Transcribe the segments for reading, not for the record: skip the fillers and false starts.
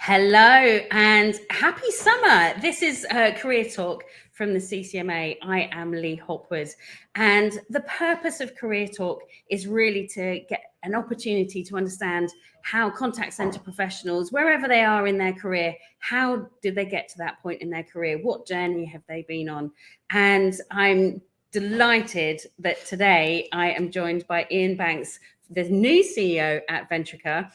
Hello and happy summer. This is Career Talk from the CCMA. I am Lee Hopwood, and the purpose of Career Talk is really to get an opportunity to understand how contact centre professionals, wherever they are in their career, how did they get to that point in their career? What journey have they been on? And I'm delighted that today I am joined by Iain Banks, the new CEO at Ventrica.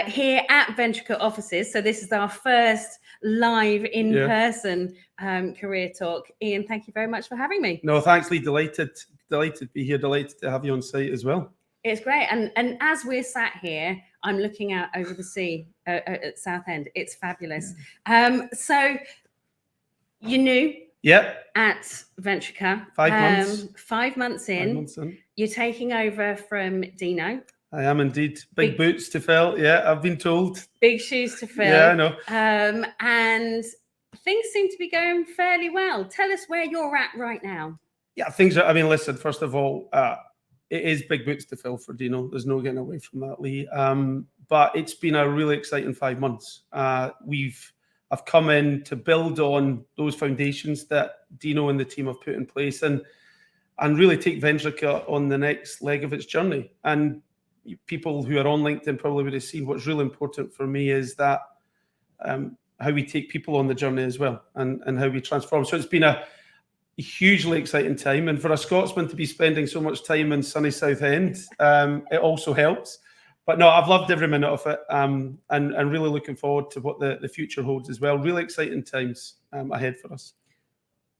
Here at Ventrica offices. So this is our first live in-person Career Talk. Iain, thank you very much for having me. No, thanks, Lee. Delighted to be here. Delighted to have you on site as well. It's great. And as we're sat here, I'm looking out over the sea at Southend. It's fabulous. So you're new at Ventrica. 5 months. 5 months in. 5 months in. You're taking over from Dino. I am indeed. Big boots to fill. Yeah, I've been told. Big shoes to fill. Yeah, I know. And things seem to be going fairly well. Tell us where you're at right now. Yeah, things are, listen, first of all, it is big boots to fill for Dino. There's no getting away from that, Lee. But it's been a really exciting 5 months. I've come in to build on those foundations that Dino and the team have put in place and really take Ventrica on the next leg of its journey. And people who are on LinkedIn probably would have seen what's really important for me is that how we take people on the journey as well and how we transform. So it's been a hugely exciting time. And for a Scotsman to be spending so much time in sunny Southend, it also helps. But no, I've loved every minute of it and really looking forward to what the future holds as well. Really exciting times ahead for us.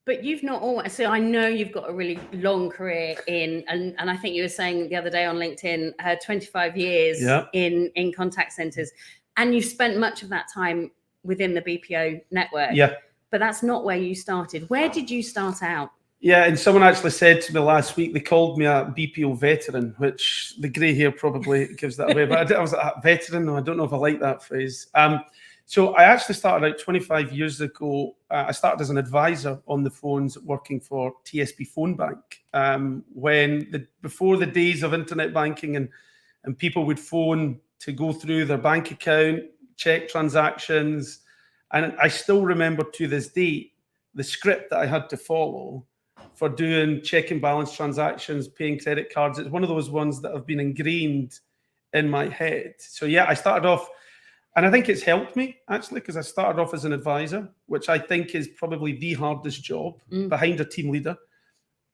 But you've not always, so I know you've got a really long career in, and I think you were saying the other day on LinkedIn, 25 years in contact centres, and you've spent much of that time within the BPO network. Yeah. But that's not where you started. Where did you start out? Yeah, and someone actually said to me last week, they called me a BPO veteran, which the grey hair probably gives that away. But I was like, veteran? No, I don't know if I like that phrase. So I actually started out 25 years ago. I started as an advisor on the phones working for TSB Phone Bank before the days of internet banking and people would phone to go through their bank account, check transactions. And I still remember to this day the script that I had to follow for doing check and balance transactions, paying credit cards. It's one of those ones that have been ingrained in my head. So yeah, I started off. And I think it's helped me, actually, because I started off as an advisor, which I think is probably the hardest job behind a team leader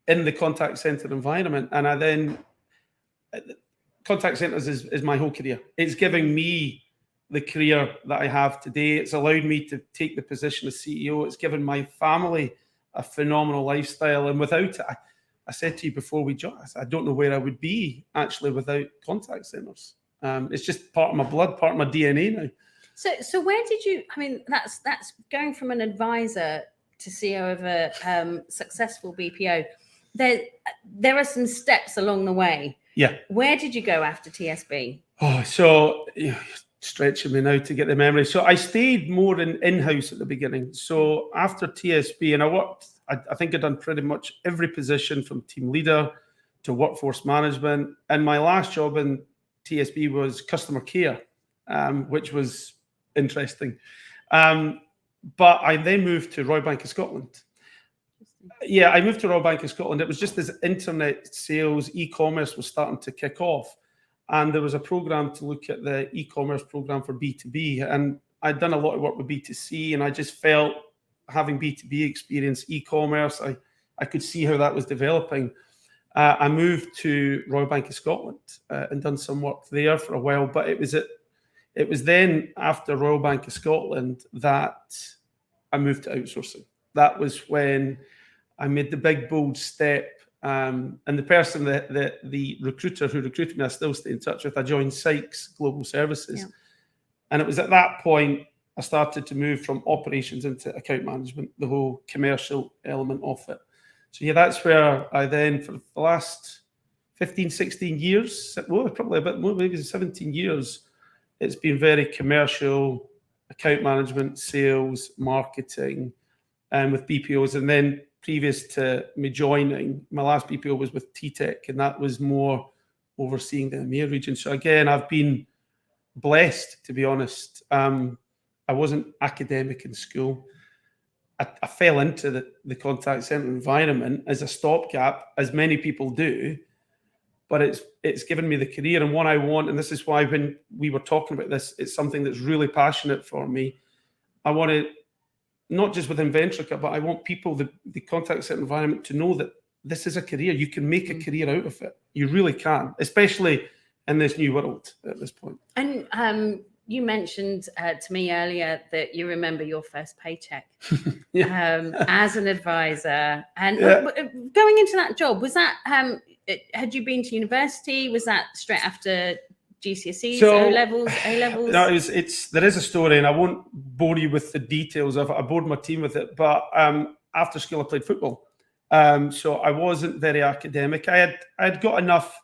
in the contact center environment. And contact centers is my whole career. It's giving me the career that I have today. It's allowed me to take the position as CEO. It's given my family a phenomenal lifestyle. And without it, I said to you before we joined, I don't know where I would be, actually, without contact centers. It's just part of my blood, part of my DNA now. So where did you? That's going from an advisor to CEO of a successful BPO. There are some steps along the way. Yeah. Where did you go after TSB? Oh, so you're stretching me now to get the memory. So I stayed more in-house at the beginning. So after TSB, and I worked. I think I'd done pretty much every position from team leader to workforce management. And my last job in TSB was customer care, which was interesting. But I then moved to Royal Bank of Scotland. Yeah, I moved to Royal Bank of Scotland. It was just as internet sales, e-commerce was starting to kick off. And there was a program to look at the e-commerce program for B2B. And I'd done a lot of work with B2C, and I just felt having B2B experience, e-commerce, I could see how that was developing. I moved to Royal Bank of Scotland and done some work there for a while, but it was then after Royal Bank of Scotland that I moved to outsourcing. That was when I made the big, bold step. And the person the recruiter who recruited me, I still stay in touch with. I joined Sykes Global Services. Yeah. And it was at that point I started to move from operations into account management, the whole commercial element of it. So yeah, that's where I then, for the last 15, 16 years, well, probably a bit more, maybe 17 years, it's been very commercial, account management, sales, marketing, and with BPOs. And then previous to me joining, my last BPO was with T-Tech, and that was more overseeing the EMEA region. So again, I've been blessed, to be honest. I wasn't academic in school. I fell into the contact center environment as a stopgap, as many people do, but it's given me the career and what I want. And this is why when we were talking about this, it's something that's really passionate for me. I want to, not just within Ventrica, but I want people, the contact center environment, to know that this is a career. You can make a career out of it. You really can, especially in this new world at this point. And you mentioned to me earlier that you remember your first paycheck as an advisor. And going into that job, was that, had you been to university? Was that straight after GCSEs, O-levels, A-levels? No, there is a story, and I won't bore you with the details of it. I bored my team with it, but after school I played football. So I wasn't very academic. I had got enough.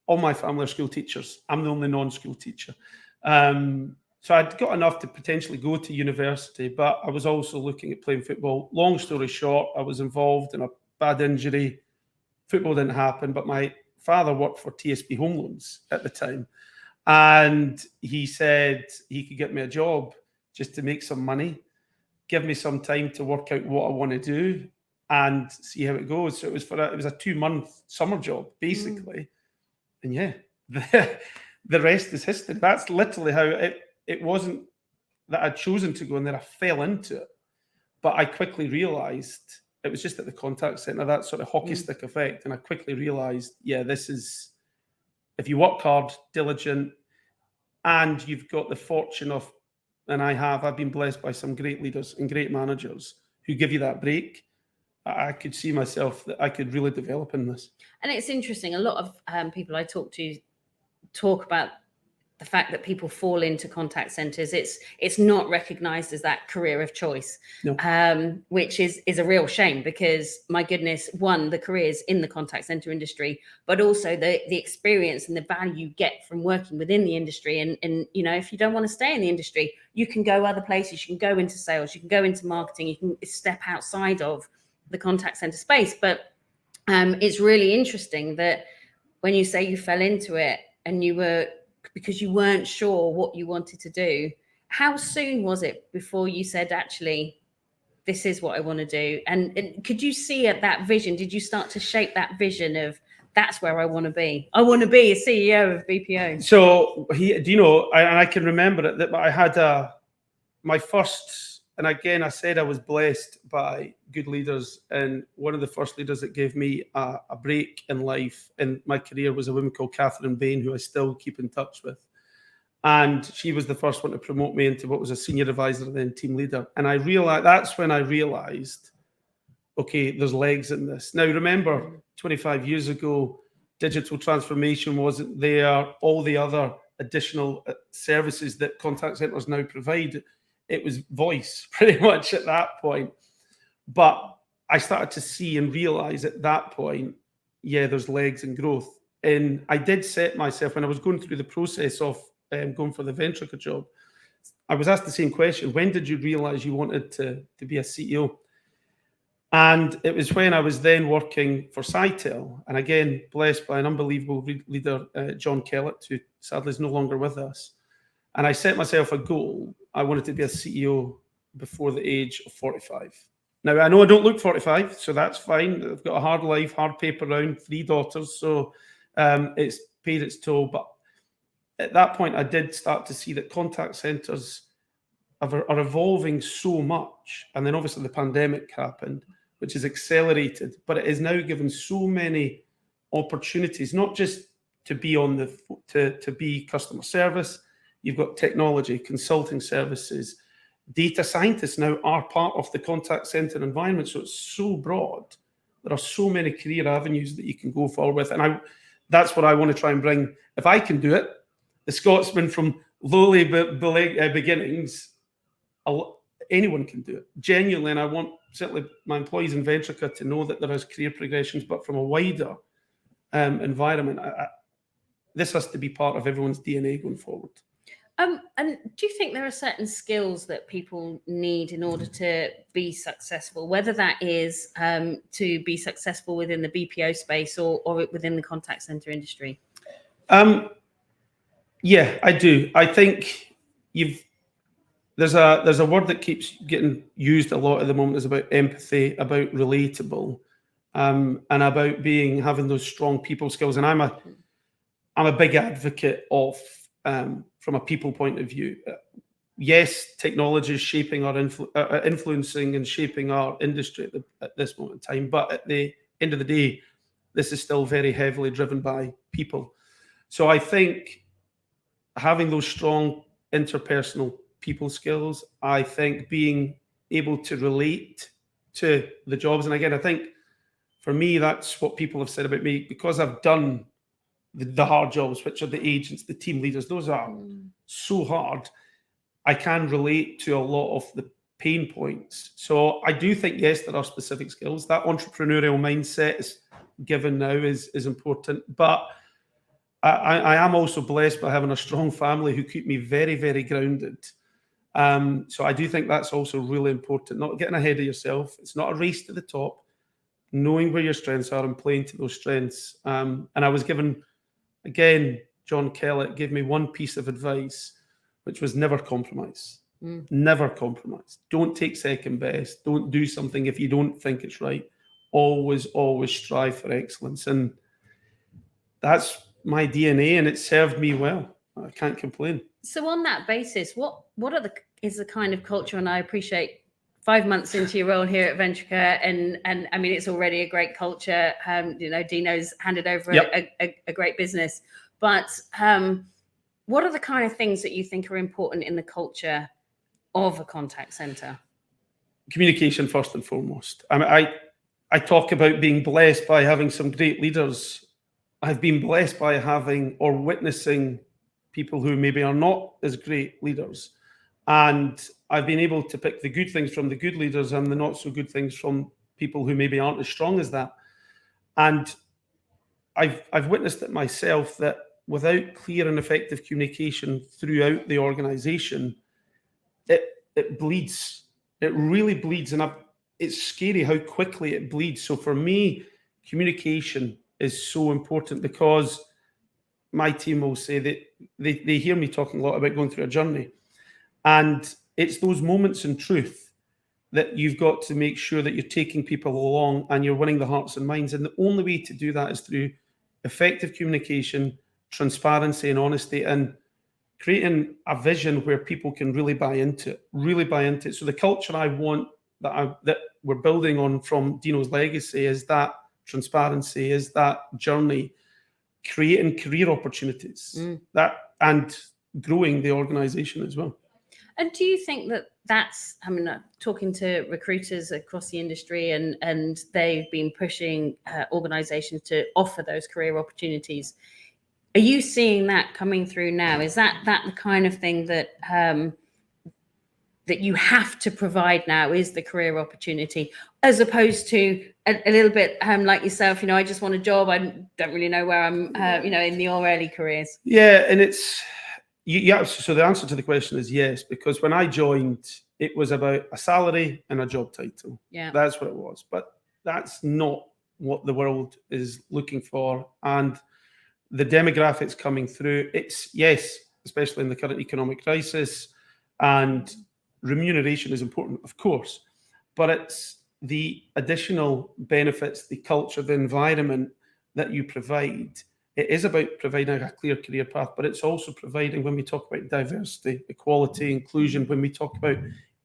All my family are school teachers. I'm the only non-school teacher. So I'd got enough to potentially go to university, but I was also looking at playing football. Long story short, I was involved in a bad injury. Football didn't happen, but my father worked for TSB Home Loans at the time. And he said he could get me a job just to make some money, give me some time to work out what I want to do and see how it goes. So it was a 2-month summer job, basically. And yeah, the rest is history. That's literally how it wasn't that I'd chosen to go in there. I fell into it. But I quickly realized it was just at the contact center, that sort of hockey stick effect. And I quickly realized, yeah, this is, if you work hard, diligent, and you've got the fortune of, and I've been blessed by some great leaders and great managers who give you that break. I could see myself that I could really develop in this. And it's interesting. A lot of people I talk to talk about the fact that people fall into contact centers. It's not recognized as that career of choice, which is a real shame, because my goodness, one, the careers in the contact center industry, but also the experience and the value you get from working within the industry. And you know, if you don't want to stay in the industry, you can go other places. You can go into sales, you can go into marketing, you can step outside of the contact center space. But it's really interesting that when you say you fell into it and because you weren't sure what you wanted to do, how soon was it before you said, actually, this is what I want to do? And could you see at that vision, did you start to shape that vision of, that's where I want to be? I want to be a CEO of BPO. So I can remember it, that I had my first, and again, I said I was blessed by good leaders, and one of the first leaders that gave me a break in life in my career was a woman called Catherine Bain, who I still keep in touch with. And she was the first one to promote me into what was a senior advisor and then team leader. And that's when I realized, okay, there's legs in this. Now, remember, 25 years ago, digital transformation wasn't there. All the other additional services that contact centers now provide, it was voice pretty much at that point. But I started to see and realize at that point, yeah, there's legs and growth. And I did set myself, when I was going through the process of going for the Ventrica job, I was asked the same question: when did you realize you wanted to be a CEO? And it was when I was then working for Sitel, and again, blessed by an unbelievable leader, John Kellett, who sadly is no longer with us. And I set myself a goal. I wanted to be a CEO before the age of 45. Now, I know I don't look 45, so that's fine. I've got a hard life, hard paper round, 3 daughters, so it's paid its toll. But at that point, I did start to see that contact centers are evolving so much. And then obviously the pandemic happened, which has accelerated, but it has now given so many opportunities, not just to be to be customer service. You've got technology, consulting services, data scientists now are part of the contact center environment. So it's so broad. There are so many career avenues that you can go forward with. And that's what I want to try and bring. If I can do it, the Scotsman from lowly beginnings, anyone can do it. Genuinely, and I want certainly my employees in Ventrica to know that there is career progressions, but from a wider environment, this has to be part of everyone's DNA going forward. And do you think there are certain skills that people need in order to be successful, whether that is to be successful within the BPO space or within the contact center industry? Yeah, I do. I think there's a word that keeps getting used a lot at the moment, is about empathy, about relatable, and about having those strong people skills. And I'm a big advocate of, from a people point of view. Yes, technology is shaping our influencing and shaping our industry at this moment in time. But at the end of the day, this is still very heavily driven by people. So I think having those strong interpersonal people skills, I think being able to relate to the jobs. And again, I think for me, that's what people have said about me, because I've done the hard jobs, which are the agents, the team leaders. Those are so hard. I can relate to a lot of the pain points. So I do think, yes, there are specific skills. That entrepreneurial mindset is given now is important. But I am also blessed by having a strong family who keep me very, very grounded. So I do think that's also really important, not getting ahead of yourself. It's not a race to the top, knowing where your strengths are and playing to those strengths. And I was given, again, John Kellett gave me one piece of advice, which was never compromise. Never compromise. Don't take second best. Don't do something if you don't think it's right. Always, always strive for excellence. And that's my DNA, and it served me well. I can't complain. So on that basis, what is the kind of culture? And I appreciate 5 months into your role here at Venturecare, and I mean, it's already a great culture. Dino's handed over a great business, but what are the kind of things that you think are important in the culture of a contact center? Communication first and foremost. I mean, I talk about being blessed by having some great leaders. I've been blessed by having or witnessing people who maybe are not as great leaders. And I've been able to pick the good things from the good leaders and the not so good things from people who maybe aren't as strong as that. And I've witnessed it myself, that without clear and effective communication throughout the organization, it bleeds. It really bleeds. And it's scary how quickly it bleeds. So for me, communication is so important, because my team will say that they hear me talking a lot about going through a journey. And it's those moments in truth that you've got to make sure that you're taking people along and you're winning the hearts and minds. And the only way to do that is through effective communication, transparency and honesty, and creating a vision where people can really buy into it. So the culture I want that we're building on from Dino's legacy is that transparency, is that journey, creating career opportunities, that and growing the organization as well. And do you think that that's, I mean, talking to recruiters across the industry, and they've been pushing organizations to offer those career opportunities. Are you seeing that coming through now? Is that the kind of thing that that you have to provide now, is the career opportunity, as opposed to a little bit like yourself, I just want a job. I don't really know where I'm, in your early careers. Yeah, and it's, yeah, so the answer to the question is yes, because when I joined, it was about a salary and a job title. Yeah. That's what it was. But that's not what the world is looking for. And the demographics coming through, it's, yes, especially in the current economic crisis, and remuneration is important, of course, but it's the additional benefits, the culture, the environment that you provide. It is about providing a clear career path, but it's also providing, when we talk about diversity, equality, inclusion, when we talk about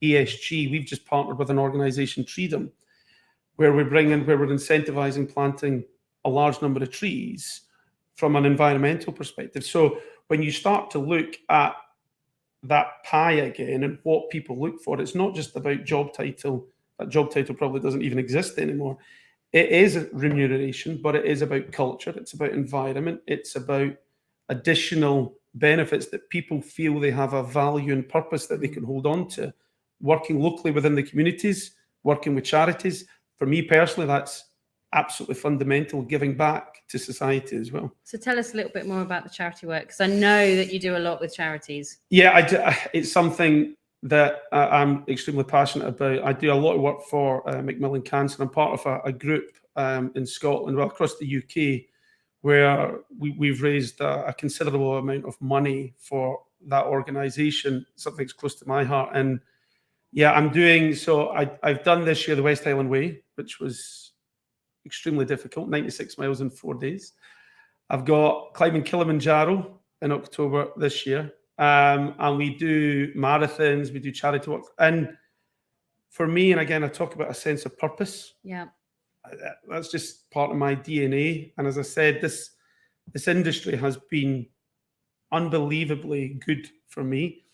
ESG, we've just partnered with an organization, Freedom, where we're incentivizing planting a large number of trees from an environmental perspective. So when you start to look at that pie again and what people look for, it's not just about job title. That job title probably doesn't even exist anymore. It is remuneration, but it is about culture. It's about environment. It's about additional benefits that people feel they have a value and purpose that they can hold on to. Working locally within the communities, working with charities. For me personally, that's absolutely fundamental, giving back to society as well. So tell us a little bit more about the charity work, because I know that you do a lot with charities. Yeah, it's something that I'm extremely passionate about. I do a lot of work for Macmillan Cancer. I'm part of a group in Scotland, well, across the UK, where we've raised a considerable amount of money for that organisation, something that's close to my heart. And yeah, I'm doing, so I've done this year the West Highland Way, which was extremely difficult, 96 miles in 4 days. I've got climbing Kilimanjaro in October this year. And we do marathons, we do charity work. And for me, and again, I talk about a sense of purpose. Yeah. That's just part of my DNA. And as I said, this industry has been unbelievably good for me.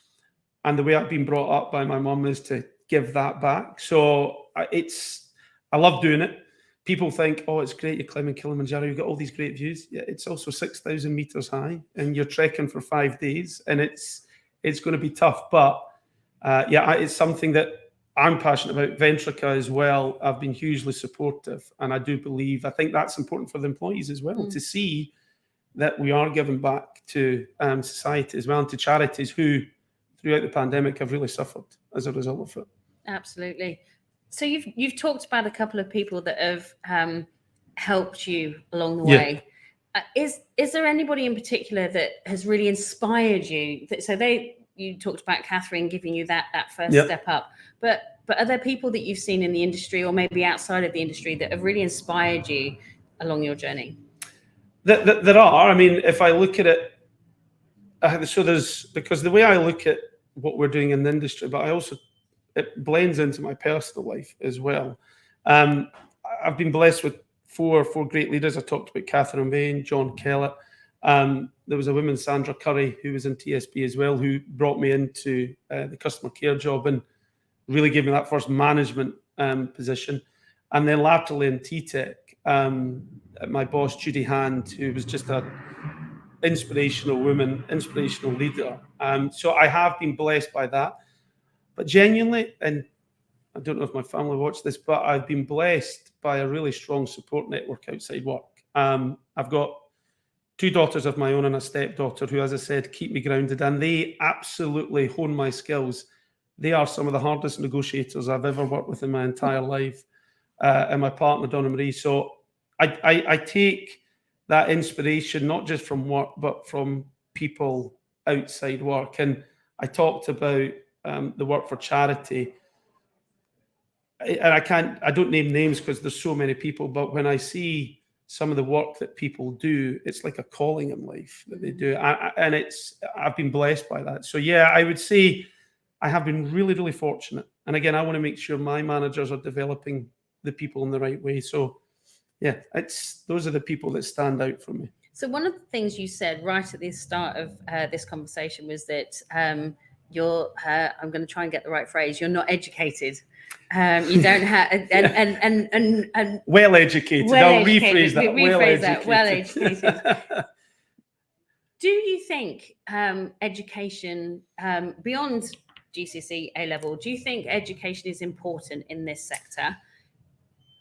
And the way I've been brought up by my mum is to give that back. So I love doing it. People think, oh, it's great, you're climbing Kilimanjaro, you've got all these great views. Yeah, it's also 6,000 meters high, and you're trekking for 5 days, and it's going to be tough. But it's something that I'm passionate about. Ventrica as well, I've been hugely supportive, and I think that's important for the employees as well, to see that we are giving back to society as well, and to charities who, throughout the pandemic, have really suffered as a result of it. Absolutely. So you've talked about a couple of people that have helped you along the way. Is there anybody in particular that has really inspired you? You talked about Catherine giving you that first step up, but are there people that you've seen in the industry or maybe outside of the industry that have really inspired you along your journey? There are. I mean, if I look at it, because the way I look at what we're doing in the industry, but it blends into my personal life as well. I've been blessed with four great leaders. I talked about Catherine Bain, John Kellett. There was a woman, Sandra Curry, who was in TSB as well, who brought me into the customer care job and really gave me that first management position. And then laterally in TTEC, my boss, Judy Hand, who was just an inspirational woman, inspirational leader. So I have been blessed by that. But genuinely, and I don't know if my family watch this, but I've been blessed by a really strong support network outside work. I've got 2 daughters of my own and a stepdaughter who, as I said, keep me grounded, and they absolutely hone my skills. They are some of the hardest negotiators I've ever worked with in my entire life, and my partner, Donna Marie. So I take that inspiration not just from work, but from people outside work. And I talked about the work for charity. And I don't name names because there's so many people, but when I see some of the work that people do, it's like a calling in life that they do. I've been blessed by that. So yeah, I would say I have been really, really fortunate. And again, I want to make sure my managers are developing the people in the right way. So yeah, those are the people that stand out for me. So one of the things you said right at the start of this conversation was that I'm going to try and get the right phrase, you're not educated. You don't have and well educated. I'll rephrase that. Well educated. Do you think education beyond GCSE A level? Do you think education is important in this sector?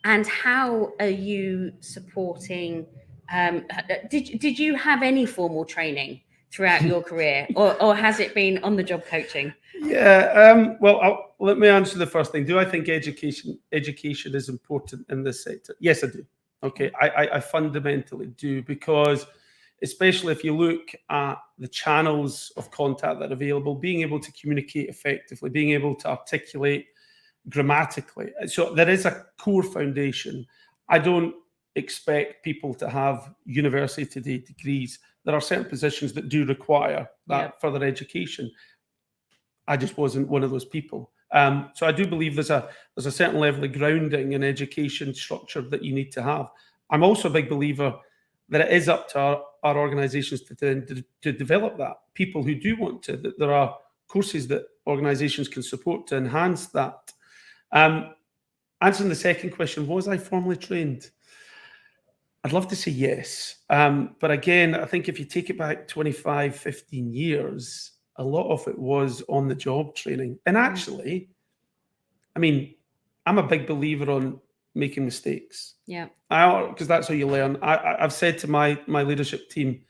And how are you supporting? Did you have any formal training throughout your career, or has it been on the job coaching? Yeah. Well, let me answer the first thing. Do I think education is important in this sector? Yes, I do. Okay, I fundamentally do, because especially if you look at the channels of contact that are available, being able to communicate effectively, being able to articulate grammatically. So there is a core foundation. I don't expect people to have university degrees. There are certain positions that do require that further education. I just wasn't one of those people. So I do believe there's a certain level of grounding in education structure that you need to have. I'm also a big believer that it is up to our organisations to develop that. People who do want to, that there are courses that organisations can support to enhance that. Answering the second question, was I formally trained? I'd love to say yes. But again, I think if you take it back 25, 15 years, a lot of it was on the job training. And actually, I mean, I'm a big believer on making mistakes. Yeah. Because that's how you learn. I've said to my leadership team,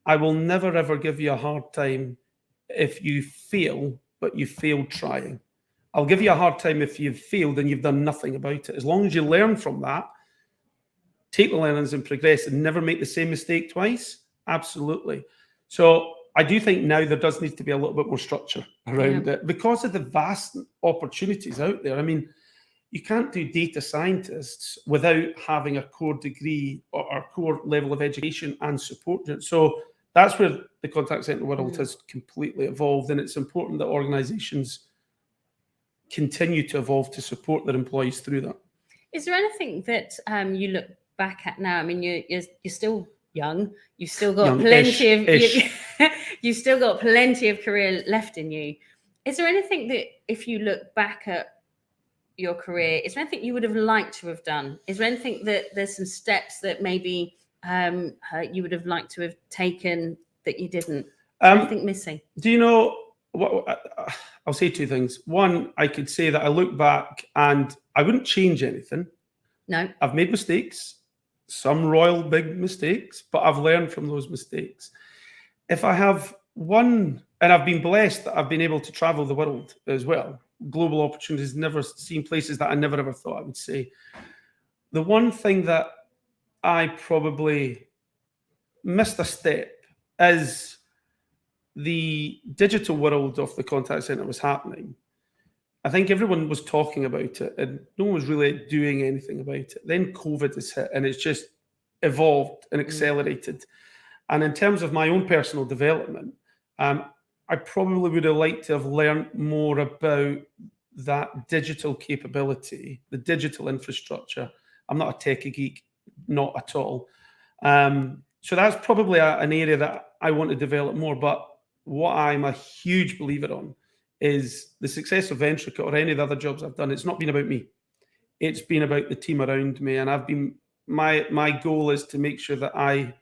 I will never, ever give you a hard time if you fail, but you failed trying. I'll give you a hard time if you've failed and you've done nothing about it. As long as you learn from that, take the learnings and progress and never make the same mistake twice. Absolutely. So I do think now there does need to be a little bit more structure around it because of the vast opportunities out there. I mean, you can't do data scientists without having a core degree or a core level of education and support. So that's where the contact center world has completely evolved, and it's important that organizations continue to evolve to support their employees through that. Is there anything that you look back at now? I mean, you're still young. You've still got you've still got plenty of career left in you. Is there anything that, if you look back at your career, is there anything you would have liked to have done? Is there anything that there's some steps that maybe you would have liked to have taken that you didn't? Anything missing? Do you know what? I'll say two things. One, I could say that I look back and I wouldn't change anything. No. I've made mistakes, some royal big mistakes, but I've learned from those mistakes. If I have one, and I've been blessed that I've been able to travel the world as well, global opportunities, never seen places that I never ever thought I would say. The one thing that I probably missed a step is the digital world of the contact center was happening. I think everyone was talking about it and no one was really doing anything about it. Then COVID has hit and it's just evolved and accelerated. And in terms of my own personal development, I probably would have liked to have learned more about that digital capability, the digital infrastructure. I'm not a techie geek, not at all. So that's probably an area that I want to develop more. But what I'm a huge believer on is the success of Ventrica or any of the other jobs I've done. It's not been about me. It's been about the team around me. And my goal is to make sure that I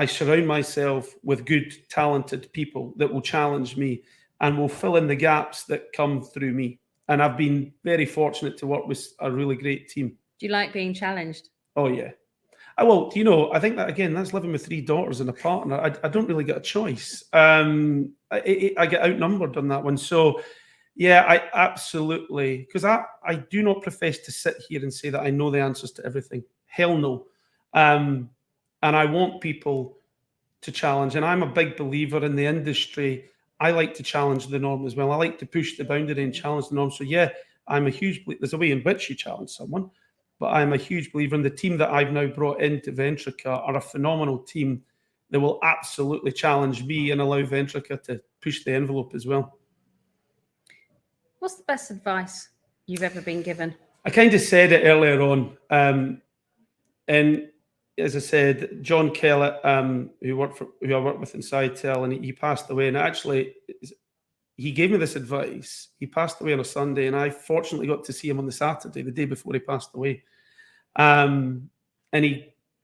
surround myself with good, talented people that will challenge me and will fill in the gaps that come through me. And I've been very fortunate to work with a really great team. Do you like being challenged? Oh, yeah. I think that, again, that's living with 3 daughters and a partner. I don't really get a choice. I get outnumbered on that one. So, yeah, I absolutely, because I do not profess to sit here and say that I know the answers to everything. Hell no. And I want people to challenge. And I'm a big believer in the industry. I like to challenge the norm as well. I like to push the boundary and challenge the norm. So, yeah, there's a way in which you challenge someone. But I'm a huge believer in the team that I've now brought into Ventrica are a phenomenal team that will absolutely challenge me and allow Ventrica to push the envelope as well. What's the best advice you've ever been given? I kind of said it earlier on. And as I said, John Kellett, who I worked with in Sitel, and he passed away. And actually, he gave me this advice. He passed away on a Sunday, and I fortunately got to see him on the Saturday, the day before he passed away. And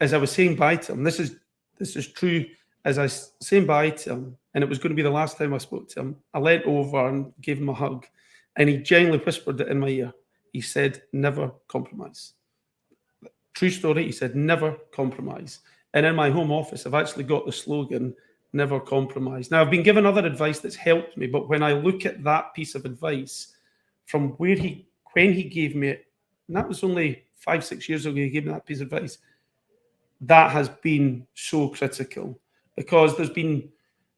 as I was saying bye to him, this is true. As I was saying bye to him, and it was going to be the last time I spoke to him, I leant over and gave him a hug, and he genuinely whispered it in my ear. He said, "Never compromise." True story. He said, "Never compromise." And in my home office, I've actually got the slogan, "Never compromise." Now, I've been given other advice that's helped me, but when I look at that piece of advice from when he gave me it, and that was only 5-6 years ago, he gave me that piece of advice, that has been so critical because there's been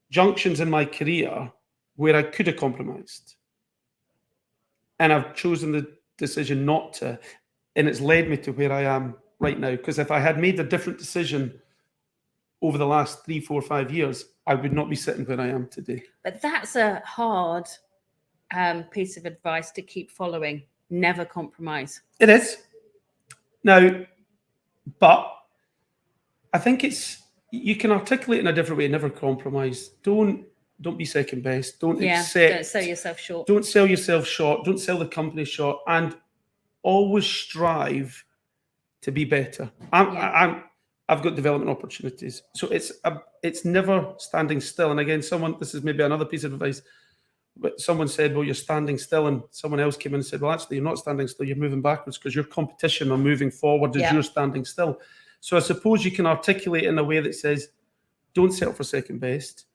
junctions in my career where I could have compromised. And I've chosen the decision not to. And it's led me to where I am right now. Because if I had made a different decision over the last 3, 4, 5 years, I would not be sitting where I am today. But that's a hard piece of advice to keep following. Never compromise. It is. Now, but I think you can articulate in a different way. Never compromise. Don't be second best. Don't sell yourself short. Don't sell yourself short. Don't sell the company short. And always strive to be better. I've got development opportunities. So it's never standing still. And again, this is maybe another piece of advice, but someone said, well, you're standing still. And someone else came in and said, well, actually, you're not standing still. You're moving backwards because your competition are moving forward as you're standing still. So I suppose you can articulate in a way that says, don't settle for second best.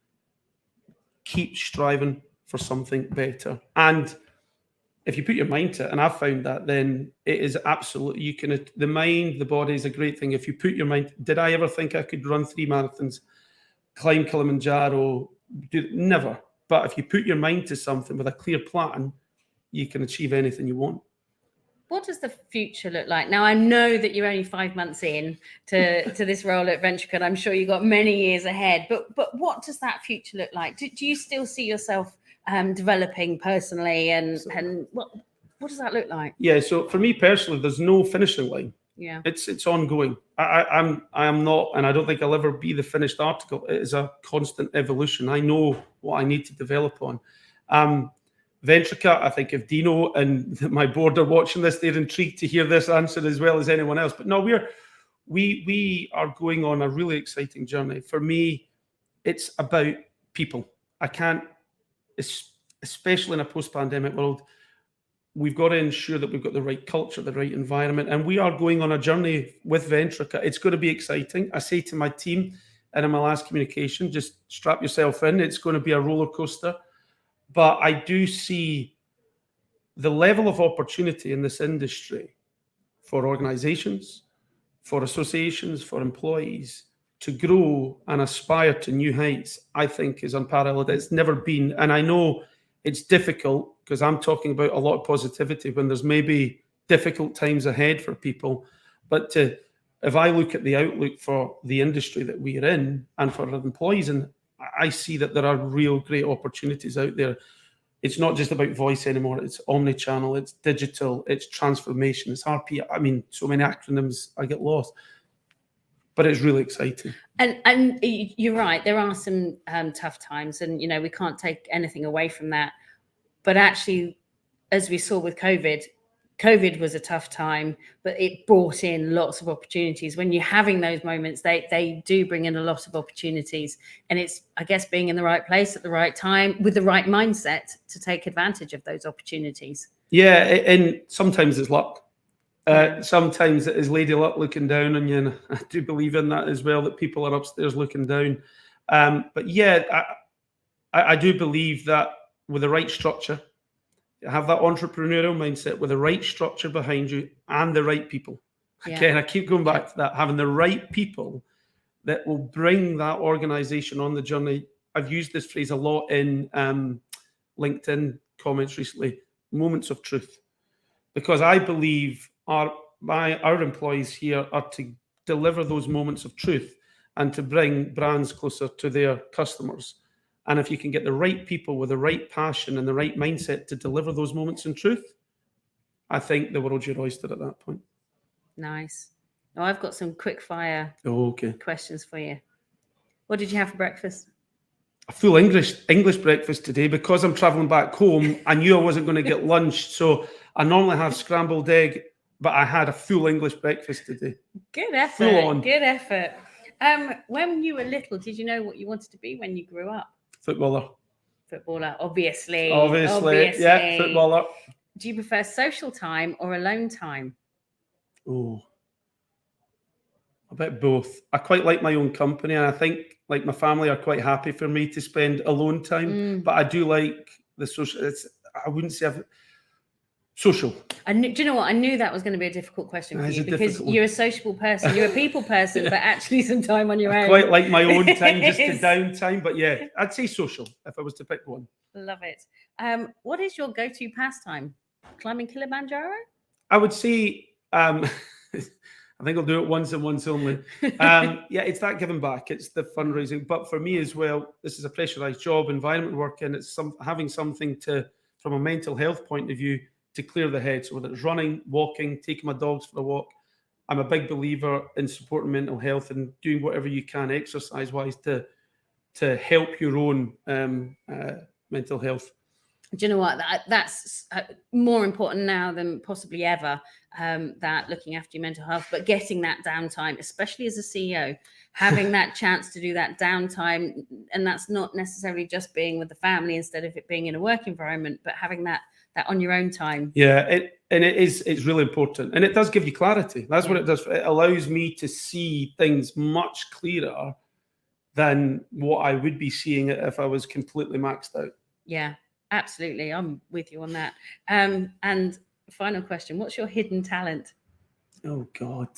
Keep striving for something better. And if you put your mind to it, and I've found that, then it is absolutely, the mind, the body is a great thing. If you put your mind, did I ever think I could run 3 marathons? climb Kilimanjaro, never. But if you put your mind to something with a clear plan, you can achieve anything you want. What does the future look like? Now, I know that you're only 5 months in to this role at Venture, and I'm sure you've got many years ahead, but what does that future look like? Do you still see yourself developing personally, and what does that look like? Yeah, so for me personally, there's no finishing line. Yeah. It's ongoing. I am not, and I don't think I'll ever be the finished article. It is a constant evolution. I know what I need to develop on. Ventrica, I think if Dino and my board are watching this, they're intrigued to hear this answer as well as anyone else. But no, we are going on a really exciting journey. For me, it's about people. I can't, especially in a post-pandemic world, we've got to ensure that we've got the right culture, the right environment, and we are going on a journey with Ventrica. It's going to be exciting. I say to my team, and in my last communication, just strap yourself in. It's going to be a roller coaster. But I do see the level of opportunity in this industry for organizations, for associations, for employees to grow and aspire to new heights, I think is unparalleled. It's never been. And I know it's difficult because I'm talking about a lot of positivity when there's maybe difficult times ahead for people. But if I look at the outlook for the industry that we're in and for our employees, and I see that there are real great opportunities out there. It's not just about voice anymore. It's omni-channel, it's digital, it's transformation, it's RP. I mean, so many acronyms, I get lost. But it's really exciting. And you're right. There are some tough times, and we can't take anything away from that. But actually, as we saw with COVID was a tough time, but it brought in lots of opportunities. When you're having those moments, they do bring in a lot of opportunities. And it's, I guess, being in the right place at the right time with the right mindset to take advantage of those opportunities. Yeah, and sometimes it's luck. Sometimes it is Lady Luck looking down on you, and I do believe in that as well, that people are upstairs looking down. But yeah, I do believe that with the right structure, have that entrepreneurial mindset with the right structure behind you and the right people. Yeah. Again, I keep going back to that, having the right people that will bring that organization on the journey. I've used this phrase a lot in LinkedIn comments recently, moments of truth, because I believe our employees here are to deliver those moments of truth and to bring brands closer to their customers. And if you can get the right people with the right passion and the right mindset to deliver those moments in truth, I think the world's your oyster at that point. Nice. Now, I've got some quick fire questions for you. What did you have for breakfast? A full English breakfast today. Because I'm traveling back home, I knew I wasn't going to get lunch. So I normally have scrambled egg, but I had a full English breakfast today. Good effort. Full on. Good effort. When you were little, did you know what you wanted to be when you grew up? Footballer, obviously. Yeah, footballer. Do you prefer social time or alone time? Oh, a bit both. I quite like my own company, and I think, like, my family are quite happy for me to spend alone time. But I do like the social. I wouldn't say social. Do you know what? I knew that was going to be a difficult question for you because you're a sociable person, you're a people person, but actually some time on your own. I quite like my own time, just the downtime. But yeah, I'd say social if I was to pick one. Love it. What is your go-to pastime? Climbing Kilimanjaro? I would say, I think I'll do it once and once only. Yeah, it's that giving back. It's the fundraising. But for me as well, this is a pressurized job, environment work, and it's having something from a mental health point of view, to clear the head. So whether it's running, walking, taking my dogs for a walk, I'm a big believer in supporting mental health and doing whatever you can exercise-wise to help your own mental health. Do you know what? That's more important now than possibly ever, that looking after your mental health, but getting that downtime, especially as a CEO, having that chance to do that downtime. And that's not necessarily just being with the family instead of it being in a work environment, but having that on your own time. Yeah, it's really important. And it does give you clarity. That's what it does. It allows me to see things much clearer than what I would be seeing if I was completely maxed out. Yeah, absolutely. I'm with you on that. And final question, what's your hidden talent? Oh God,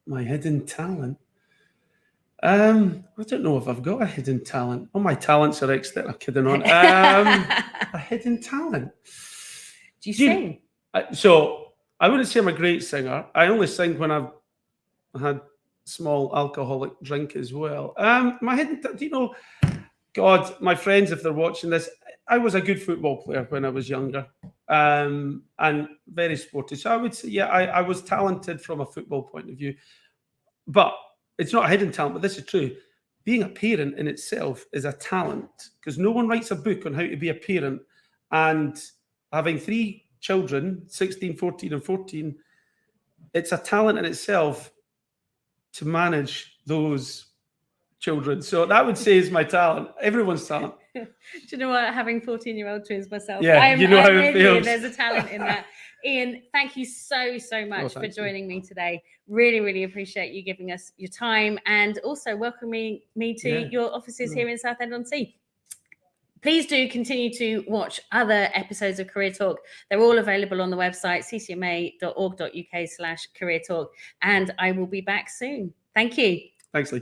my hidden talent. I don't know if I've got a hidden talent. All my talents are extra. I'm kidding on. A hidden talent. Do you sing? So I wouldn't say I'm a great singer. I only sing when I've had small alcoholic drink as well. My hidden, do you know? God, my friends, if they're watching this, I was a good football player when I was younger, and very sporty. So I would say, yeah, I was talented from a football point of view, but it's not a hidden talent. But this is true. Being a parent in itself is a talent, because no one writes a book on how to be a parent. And having 3 children, 16, 14, and 14, it's a talent in itself to manage those children. So that would say is my talent. Everyone's talent. Do you know what? Having 14-year-old twins myself, Yeah, you know how it feels. There's a talent in that. Iain, thank you so much for joining me today. Really appreciate you giving us your time and also welcoming me to your offices here in Southend-on-Sea. Please do continue to watch other episodes of Career Talk. They're all available on the website, ccma.org.uk/careertalk. And I will be back soon. Thank you. Thanks, Lee.